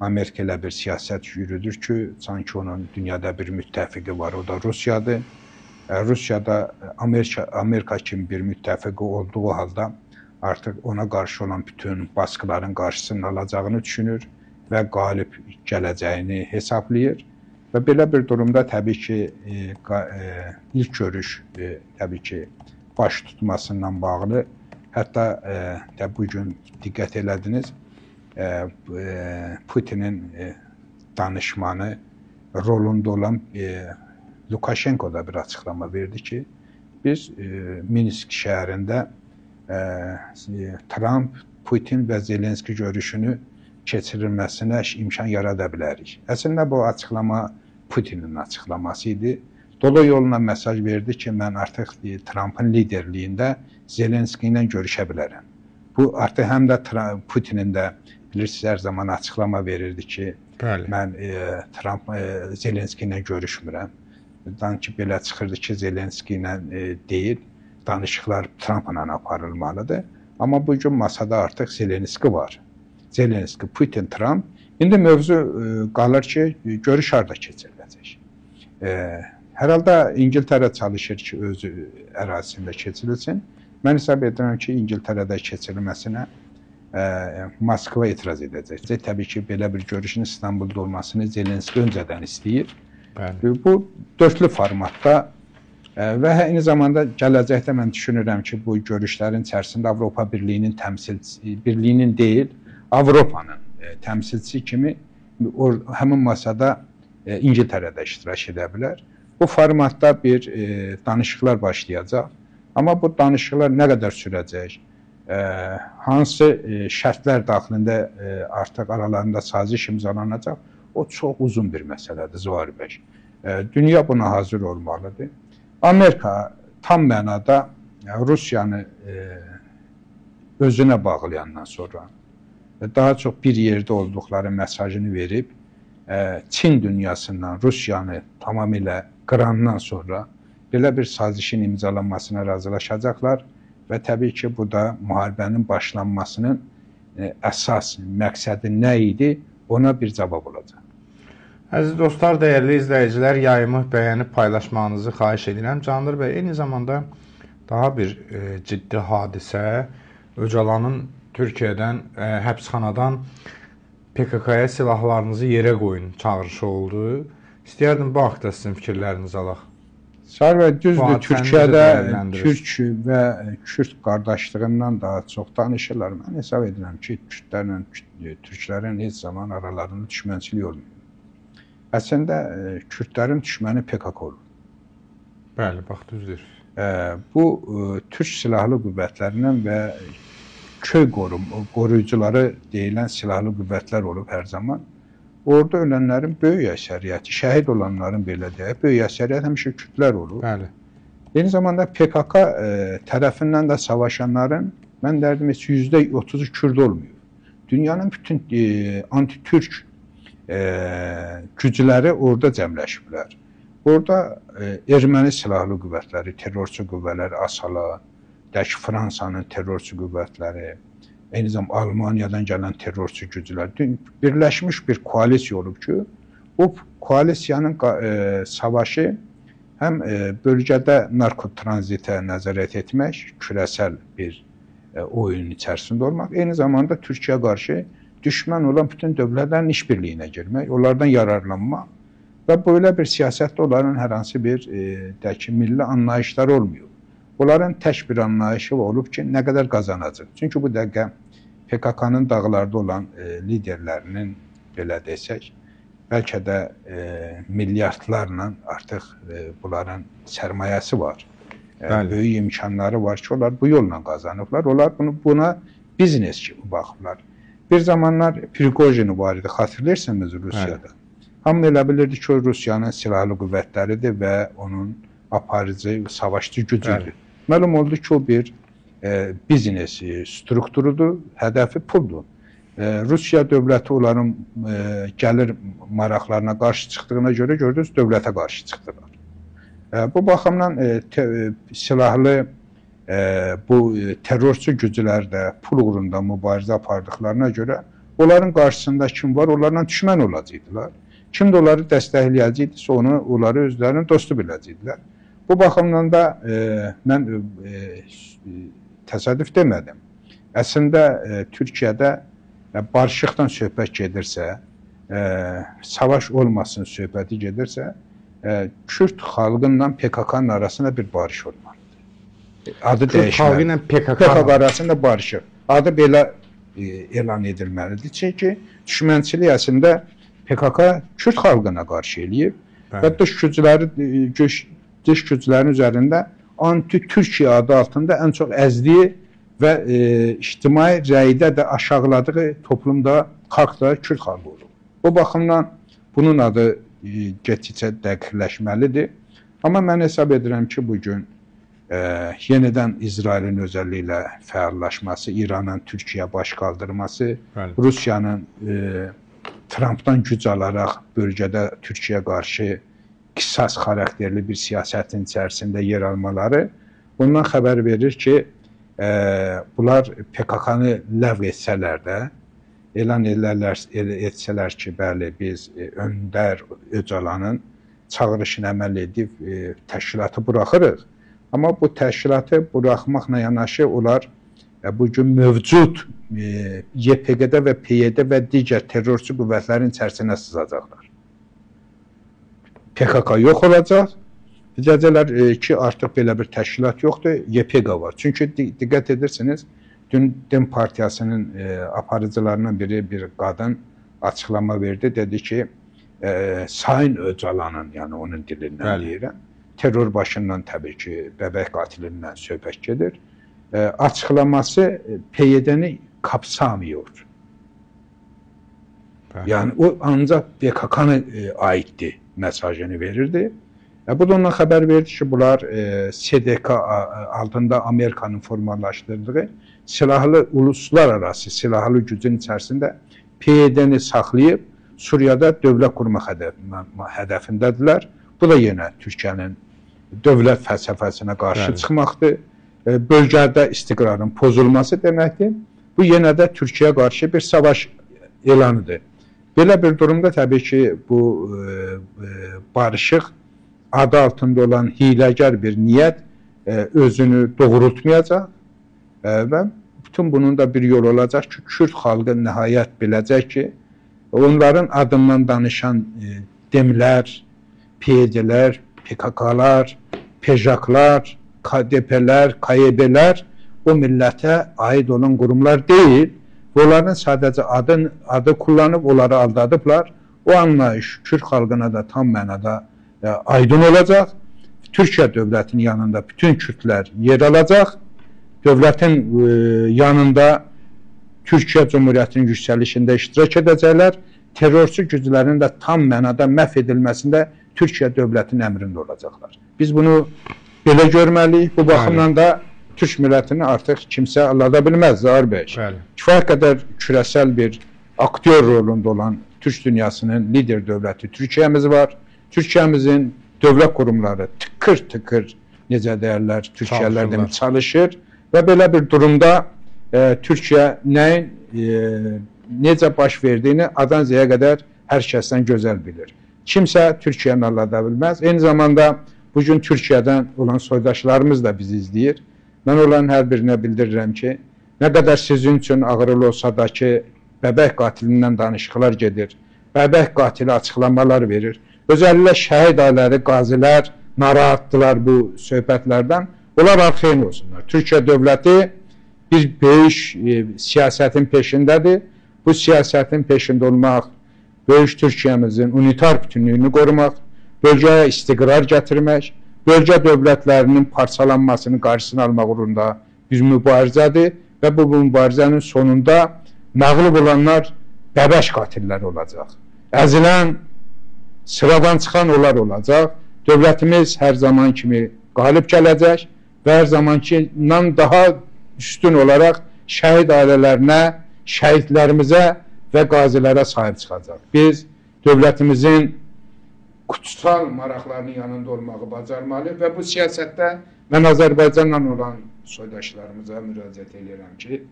Amerika elə bir siyasət yürüdür ki, sanki onun dünyada bir müttəfiqi var, o da Rusiyadır. Rusiyada Amerika kimi bir müttəfiqi olduğu halda artıq ona qarşı olan bütün baskıların qarşısını alacağını düşünür və qalib gələcəyini hesablayır. Və belə bir durumda təbii ki, ilk görüş təbii ki, baş tutmasından bağlı, hətta bugün diqqət elədiniz, Putinin danışmanı rolunda olan Lukashenko da bir açıqlama verdi ki, biz Minsk şəhərində Trump, Putin və Zelenski görüşünü keçirilməsinə imkan yarada bilərik. Əslində bu açıqlama Putinin açıqlaması idi. Dolu yolla mesaj verdi ki, mən artıq Trump'ın liderliyində Zelenski ilə görüşə bilərəm. Bu artıq həm də Putinin də bilirsiniz, hər zaman açıqlama verirdi ki, mən Zelenski ilə görüşmürəm. Danki belə çıxırdı ki, Zelenski ilə deyil, danışıqlar Trump'la aparılmalıdır. Amma bugün masada artıq Zelenski var. Zelenski, Putin, Trump. İndi mövzu qalır ki, görüş harda keçiriləcək. Hər halda İngiltərə çalışır ki, öz ərazisində keçirilsin. Mən hesab edirəm ki, İngiltərədə keçirilməsinə Moskva etiraz edəcək. Təbii ki, belə bir görüşün İstanbulda olmasını Zelenski öncədən istəyir. Bu dörtlü formatda və eyni zamanda gələcəkdə mən düşünürəm ki, bu görüşlərin içərisində Avropa Birliyinin birliyinin deyil, Avropanın təmsilçisi kimi həmin masada İngiltərədə iştirak edə bilər. Bu formatda bir danışıqlar başlayacaq. Amma bu danışıqlar nə qədər sürəcək? Hansı şərtlər daxilində artıq aralarında saziş imzalanacaq? O çox uzun bir məsələdir, Zuhar bəy. Dünya buna hazır olmalıdır. Amerika tam mənada Rusiyanı özünə bağlayandan sonra daha çox bir yerdə olduqları mesajını verib, Çin dünyasından Rusiyanı tamamilə qırandan sonra belə bir sazişin imzalanmasına razılaşacaqlar və təbii ki, bu da müharibənin başlanmasının əsas məqsədi nə idi, ona bir cavab olacaq. Əziz dostlar, dəyərli izləyicilər, yayımı bəyənib paylaşmanızı xahiş edirəm. Candır bəy, eyni zamanda daha bir ciddi hadisə Öcalanın Türkiyədən, həbsxanadan PKK-ya silahlarınızı yerə qoyun çağırışı oldu. İstəyərdim bu haqda sizin fikirlərinizi alaq. Sağ və düzdür, Türkiyədə Türk və Kürd qardaşlığından daha çox danışırlar. Mən hesab edirəm ki, Kürdlərlə Türklərin heç zaman aralarında düşmənçilik olmuyor. Əslində, Kürdlərin düşməni PKK olur. Bəli, bax, düzdür. Bu, Türk Silahlı Qüvvətlərindən və köy qoruyucuları deyilən silahlı qüvvətlər olub hər zaman. Orada ölənlərin böyük əksəriyyəti, şəhid olanların belə deyək, böyük əksəriyyət həmişə kürdlər olub. Bəli. Eyni zamanda PKK tərəfindən də savaşanların, mən derdim, %30'u Kürd olmuyor. Dünyanın bütün anti-Türk gücləri orada cəmləşiblər. Orada erməni silahlı qüvvətləri, terrorçu qüvvələri, ASALA, Fransanın terrorçu qüvvətləri, eyni zamanda Almaniyadan gələn terrorçu güclər birləşmiş bir koalisiya olub ki, o koalisiyanın savaşı həm bölgədə narkotranzitə nəzarət etmək, küresel bir oyun içərisində olmaq, eyni zamanda Türkiyə qarşı düşmən olan bütün dövlətlərin işbirliyinə girmək, onlardan yararlanmaq və belə bir siyasətdə onların hər hansı bir milli anlayışları olmuyor. Onların tək bir anlayışı olub ki, nə qədər qazanacaq. Çünki bu dəqiqə PKK-nın dağlarda olan liderlərinin, belə desək, bəlkə də milyardlarla artıq bunların sərmayəsi var. Böyük imkanları var ki, onlar bu yolla qazanıblar. Onlar buna biznes kimi baxıblar. Bir zamanlar Prigojini var idi, xatırlayırsınız Rusiyada. Hamı elə bilirdi ki, o Rusiyanın silahlı qüvvətləridir və onun aparıcı, savaşçı gücüdür. Məlum oldu ki, o bir biznes strukturudur, hədəfi puldur. Rusiya dövləti onların gəlir maraqlarına qarşı çıxdığına görə gördünüz, dövlətə qarşı çıxdılar. Bu baxımdan silahlı bu terrorçu güclər də pul uğrunda mübarizə apardıqlarına görə onların qarşısında kim var? Onlarla düşmən olacaqdılar. Kim də onları dəstəkləyəcəkdirsə onları özlərinin dostu biləcəkdilər. Bu baxımdan da mən təsadüf demədim. Əslində Türkiyədə barışıqdan söhbət gedirsə, savaş olmasın söhbəti gedirsə, Kürt xalqından PKK-nın arasında bir barış olmalıdır. Adı dəyişməlidir. Kürt xalqı ilə PKK arasında barışıq. Adı belə elan edilməlidir. Çünki düşmənçilik əslində PKK Kürt xalqına qarşı eləyib və dış güclərin üzərində anti-Türkiyə adı altında ən çox əzdiyi və ictimai rəydə də aşağıladığı toplumda, xalqda Kürt xalqı olur. Bu baxımdan bunun adı getdikcə dəqiqləşməlidir. Amma mən hesab edirəm ki, bugün yenidən İsrailin özəlliklə fəallaşması, İranın Türkiyə baş qaldırması, Rusiyanın Trumpdan güc alaraq bölgədə Türkiyə qarşı qisas xarakterli bir siyasətin içərisində yer almaları ondan xəbər verir ki, bunlar PKK-nı ləğv etsələr də, elan etsələr ki, bəli, biz Öndər Öcalanın çağırışını əməl edib təşkilatı buraxırıq. Amma bu təşkilatı buraxmaqla yanaşı onlar bugün mövcud YPG-də və PYD və digər terrorçu qüvvətlərin içərisinə sızacaqlar. PKK yox olacaq. Deyəcəklər ki, artıq belə bir təşkilat yoxdur, YPG var. Çünki diqqət edirsiniz, dün Dem Partiyasının aparıcılarından biri bir qadın açıqlama verdi. Dedi ki, Sayın Öcalanın, yəni onun dilindən deyirəm, terror başından təbii ki, bəbək qatilindən söhbət gedir. Açıqlaması PYD-ni kapsamıyor. Yəni o ancaq PKK-nı aiddir mesajını verirdi. Bu da ondan xəbər verdi ki, bunlar SDK altında Amerikanın formalaşdırdığı silahlı uluslararası silahlı gücün içərisində PYD-ni saxlayıb Suriyada dövlət qurmaq hədəfindədirlər. Bu da yenə Türkiyənin dövlət fəlsəfəsinə qarşı çıxmaqdır. Bölgədə istiqrarın pozulması deməkdir. Bu yenə də Türkiyəyə qarşı bir savaş elanıdır. Belə bir durumda təbii ki, bu barışıq adı altında olan hiləgər bir niyyət özünü doğrultmayacaq və bütün bunun da bir yol olacaq ki, Kürt xalqı nəhayət biləcək ki, onların adından danışan demlər, PYD-lər, PKK-lar, PJAK-lar, KDP-lər, KYB-lər o millətə aid olan qurumlar deyil. Onların sadəcə adı kullanıb, onları aldadıblar. O anlayış Kürt xalqına da tam mənada aydın olacaq. Türkiyə dövlətinin yanında bütün Kürtlər yer alacaq. Dövlətin yanında Türkiyə Cumhuriyyətinin yüksəlişində iştirak edəcəklər. Terrorçu güclərin də tam mənada məhv edilməsində Türkiyə dövlətinin əmrində olacaqlar. Biz bunu belə görməliyik. Bu baxımdan da Türk millətini artıq kimsə aldada bilməz, Zahir bəy. Kifayət qədər küresel bir aktör rolunda olan Türk dünyasının lider dövləti Türkiyəmiz var. Türkiyəmizin dövlət qurumları tıkır necə deyərlər, Türkiyələr demək çalışır və belə bir durumda Türkiyə nəyin necə baş verdiyini adan zəyə qədər hər kəsdən gözəl bilir. Kimsə Türkiyəni aldada bilməz. Eyni zamanda bugün Türkiyədən olan soydaşlarımız da bizi izləyir. Mən onların hər birinə bildirirəm ki, nə qədər sizin üçün ağırlı olsa da ki, bəbək qatilindən danışıqlar gedir, bəbək qatili açıqlamalar verir. Özəlliklə şəhid ailələri, qazilər narahatdılar bu söhbətlərdən. Onlar arxeyn olsunlar. Türkiyə dövləti bir böyük siyasətin peşindədir. Bu siyasətin peşində olmaq, böyük Türkiyəmizin unitar bütünlüyünü qorumaq, bölgəyə istiqrar gətirmək, bölgə dövlətlərinin parçalanmasının qarşısını almaq uğrunda bir mübarizədir və bu mübarizənin sonunda məğlub olanlar bəbəş qatilləri olacaq. Əzilən, sıradan çıxan onlar olacaq. Dövlətimiz hər zaman kimi qalib gələcək və hər zamankindən daha üstün olaraq şəhid ailələrinə, şəhidlərimizə və qazilərə sahib çıxacaq. Biz dövlətimizin kutsal maraqlarının yanında olmağı bacarmalıyıq və bu siyasətdə mən Azərbaycanla olan soydaşlarımıza müraciət edirəm ki,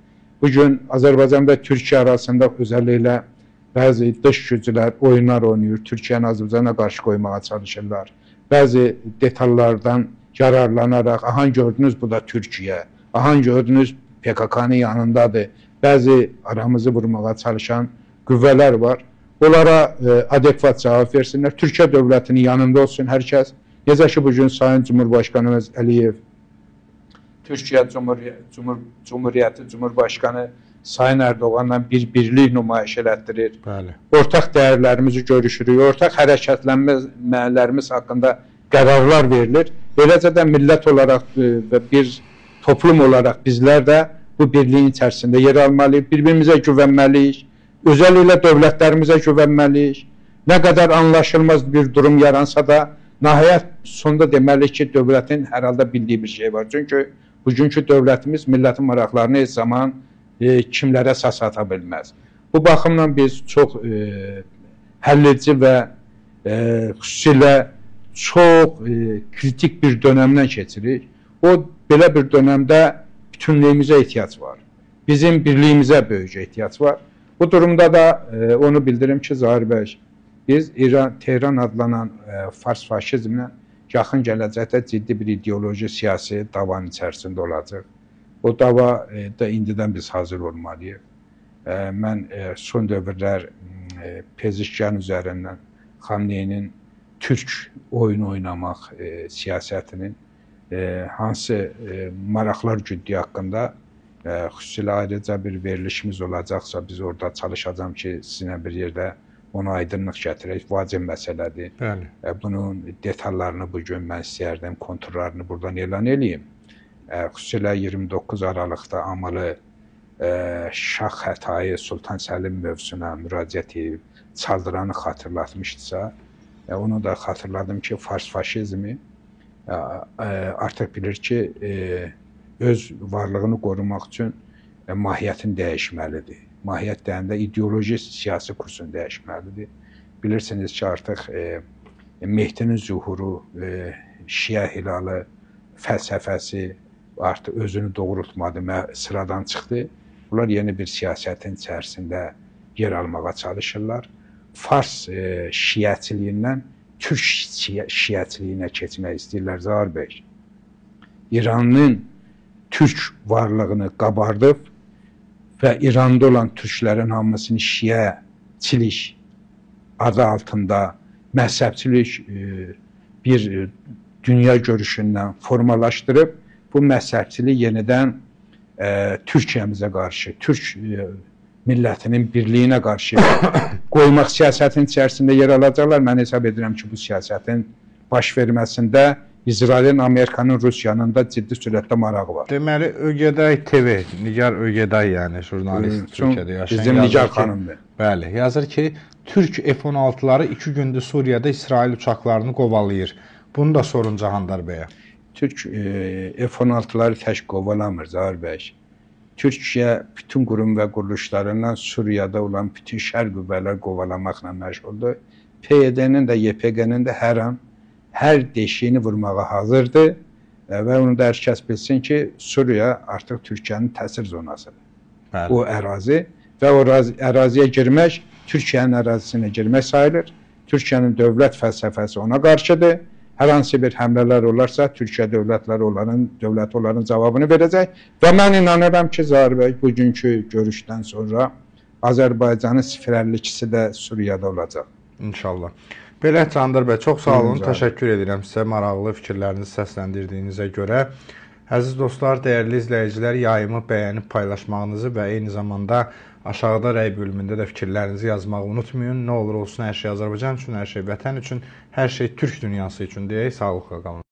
bugün Azərbaycan və Türkiyə arasında özəlliklə bəzi dış güclər oyunlar oynayır, Türkiyəni Azərbaycana qarşı qoymağa çalışırlar. Bəzi detallardan yararlanaraq, ahan gördünüz bu da Türkiyə, ahan gördünüz PKK-nın yanındadır, bəzi aramızı vurmağa çalışan qüvvələr var. Onlara adekvat cavab versinlər. Türkiyə dövlətinin yanında olsun hər kəs. Necə ki, bugün Sayın Cumhurbaşkanımız Əliyev, Türkiyə Cumhuriyyəti Cumhurbaşkanı Sayın Erdoğanla bir birlik nümayiş elətdirir. Ortaq dəyərlərimizi görüşürük, ortaq hərəkətlənmələrimiz haqqında qərarlar verilir. Beləcə də millət olaraq və bir toplum olaraq bizlər də bu birliyin içərisində yer almalıyıq, bir-birimizə güvənməliyik. Özəlliklə dövlətlərimizə güvənməliyik. Nə qədər anlaşılmaz bir durum yaransa da, nəhayət sonunda deməliyik ki, dövlətin hər halda bildiyi bir şey var. Çünki bugünkü dövlətimiz millətin maraqlarını heç zaman kimlərə səs ata bilməz. Bu baxımdan biz çox həlledici və xüsusilə çox kritik bir dönəmdən keçirik. O, belə bir dönəmdə bütünlüyümüzə ehtiyac var. Bizim birliyimizə böyük ehtiyac var. Bu durumda da onu bildirim ki, Zahir bəy, biz Tehran adlanan fars faşizmlə yaxın gələcəkdə ciddi bir ideoloji siyasi davanın içərisində olacaq. O dava da indidən biz hazır olmalıyıq. Mən son dövrlər Pezişkan üzərindən Xamneyinin türk oyunu oynamaq siyasətinin hansı maraqlar güddüyü haqqında xüsusilə ayrıca bir verilişimiz olacaqsa biz orada çalışacağım ki, sizinlə bir yerdə ona aydınlıq gətirək. Vacib məsələdir. Bunun detallarını bugün mən istəyərdim, konturlarını buradan elan edeyim. Xüsusilə 29 Aralıqda amalı Şah Xətayı Sultan Səlim mövzusuna müraciət edib çaldıranı xatırlatmışdısa, onu da xatırladım ki, fars faşizmi artıq bilir ki, öz varlığını qorumaq üçün mahiyyətini dəyişməlidir. Mahiyyət deyəndə ideoloji siyasi kursunu dəyişməlidir. Bilirsiniz ki, artıq Mehdinin zuhuru, Şiə hilalı fəlsəfəsi artıq özünü doğrultmadı, sıradan çıxdı. Bunlar yeni bir siyasətin içərisində yer almağa çalışırlar. Fars şiəçiliyindən Türk şiəçiliyinə keçmək istəyirlər, Zahir bəy. İranın Türk varlığını qabardıb və İranda olan Türklərin hamısını şiəçilik adı altında məhzəbçilik bir dünya görüşündən formalaşdırıb bu məhzəbçiliyi yenidən Türkiyəmizə qarşı, Türk millətinin birliyinə qarşı qoymaq siyasətin içərisində yer alacaqlar. Mən hesab edirəm ki, bu siyasətin baş verməsində İsrailin, Amerikanın, Rusiyanın da ciddi sürətdə marağı var. Deməli, Ögəday TV, Nigar Ögəday, yəni jurnalist Türkiyədə yaşayan Bizim yazır Nigar ki, xanımdır. bəli, yazır ki, Türk F-16'ları 2 gündür Suriyada İsrail uçaqlarını qovalayır. Bunu da sorun Cahandar bəyə. Türk F-16'ları tək qovalamır Zahir bəy. Türkiyə bütün qurum və quruluşlarından Suriyada olan bütün şər qüvvələr qovalamaqla məşğuldur. PYD-nin də, YPG-nin də hər an hər deşiyini vurmağa hazırdır və onu da hər kəs bilsin ki, Suriya artıq Türkiyənin təsir zonasıdır. Bəli. O ərazi və o əraziyə girmək Türkiyənin ərazisinə girmək sayılır. Türkiyənin dövlət fəlsəfəsi ona qarşıdır. Hər hansı bir həmlələr olarsa, Türkiyə dövləti onların cavabını verəcək və mən inanıram ki, Zahir bəy, bugünkü görüşdən sonra Azərbaycanın 052-si də Suriyada olacaq. İnşallah. Belə Cahandar bəy, çox sağ olun, Buyurun, təşəkkür edirəm sizə maraqlı fikirlərinizi səsləndirdiyinizə görə. Əziz dostlar, dəyərli izləyicilər, yayımı bəyənib paylaşmağınızı və eyni zamanda aşağıda rəy bölümündə də fikirlərinizi yazmağı unutmayın. Nə olur olsun, hər şey Azərbaycan üçün, hər şey vətən üçün, hər şey Türk dünyası üçün deyək. Sağlıqla qalın.